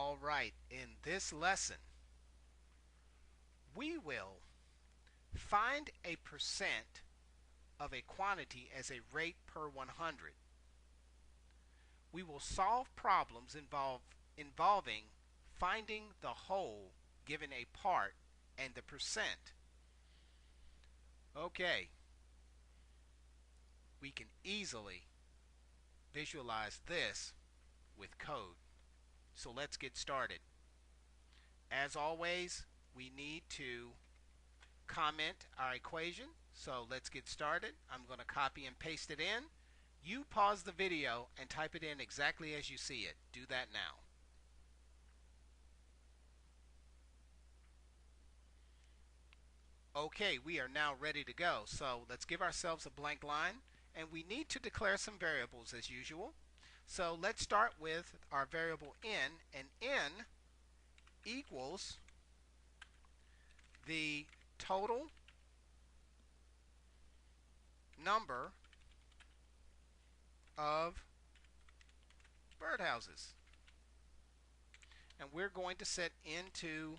All right, in this lesson, we will find a percent of a quantity as a rate per 100. We will solve problems involving finding the whole given a part and the percent. Okay, we can easily visualize this with code. So let's get started. As always, we need to comment our equation. So let's get started. I'm going to copy and paste it in. You pause the video and type it in exactly as you see it. Do that now. Okay, we are now ready to go. So let's give ourselves a blank line, and we need to declare some variables as usual. So let's start with our variable n, and n equals the total number of birdhouses. And we're going to set into,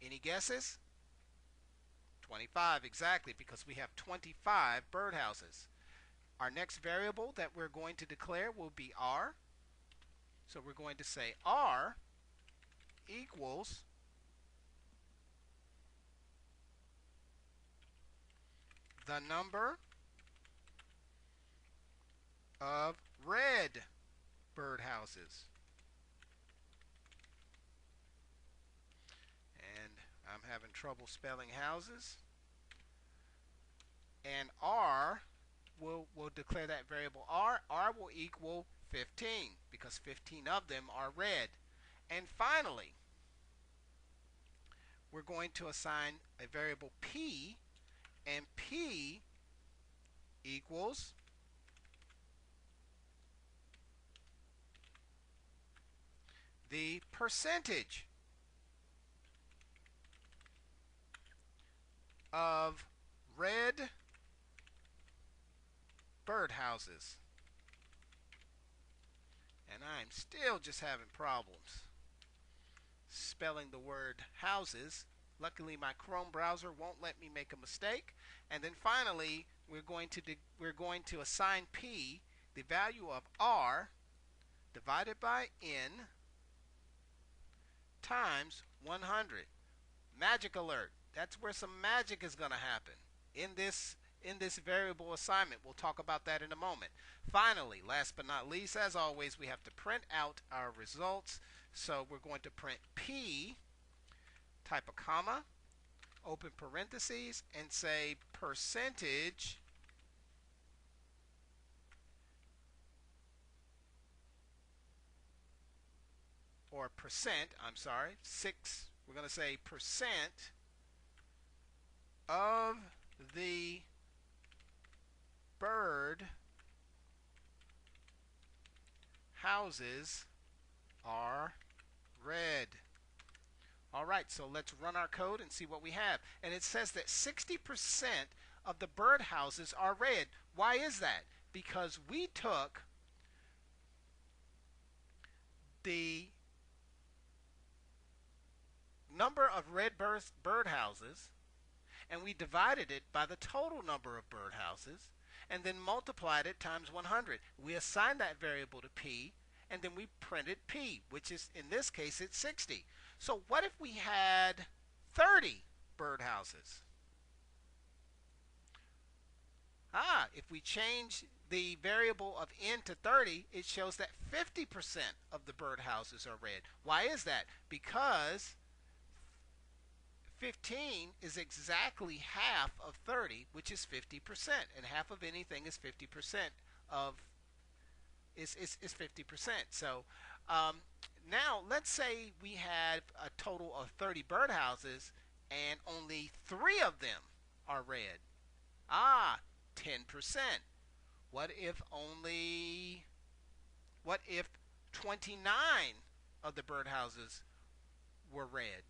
any guesses? 25, exactly, because we have 25 birdhouses. Our next variable that we're going to declare will be r. So we're going to say r equals the number of red birdhouses. And I'm having trouble spelling houses. And r, we'll declare that variable r. R will equal 15 because 15 of them are red. And finally, we're going to assign a variable p, and p equals the percentage of red birdhouses. And I'm still just having problems spelling the word houses. Luckily, my Chrome browser won't let me make a mistake. And then finally, we're going to assign p the value of r divided by n times 100. Magic alert. That's where some magic is going to happen in this variable assignment. We'll talk about that in a moment. Finally, last but not least, as always, we have to print out our results. So we're going to print p, type a comma, open parentheses, and say percentage or percent, I'm sorry, 6, we're going to say percent of the bird houses are red. All right, so let's run our code and see what we have. And it says that 60% of the bird houses are red. Why is that? Because we took the number of red bird houses and we divided it by the total number of bird houses and then multiplied it times 100. We assigned that variable to p, and then we printed p, which is, in this case, it's 60. So what if we had 30 birdhouses? If we change the variable of n to 30, it shows that 50% of the birdhouses are red. Why is that? Because 15 is exactly half of 30, which is 50%, and half of anything is 50% of is 50%. So now let's say we had a total of 30 birdhouses and only 3 of them are red. 10%. What if 29 of the birdhouses were red?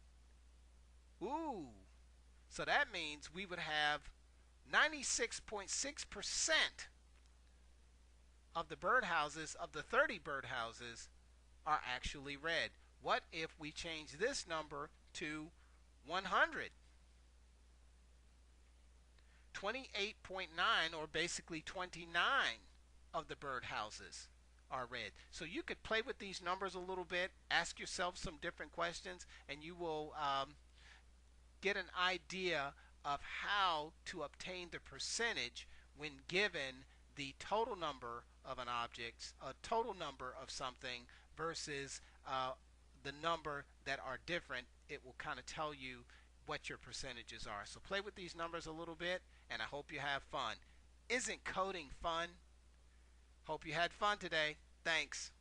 So that means we would have 96.6% of the birdhouses, of the 30 birdhouses, are actually red. What if we change this number to 100? 28.9, or basically 29 of the birdhouses are red. So you could play with these numbers a little bit, ask yourself some different questions, and you will get an idea of how to obtain the percentage when given the total number of an object, a total number of something versus the number that are different. It will kind of tell you what your percentages are. So play with these numbers a little bit, and I hope you have fun. Isn't coding fun? Hope you had fun today. Thanks.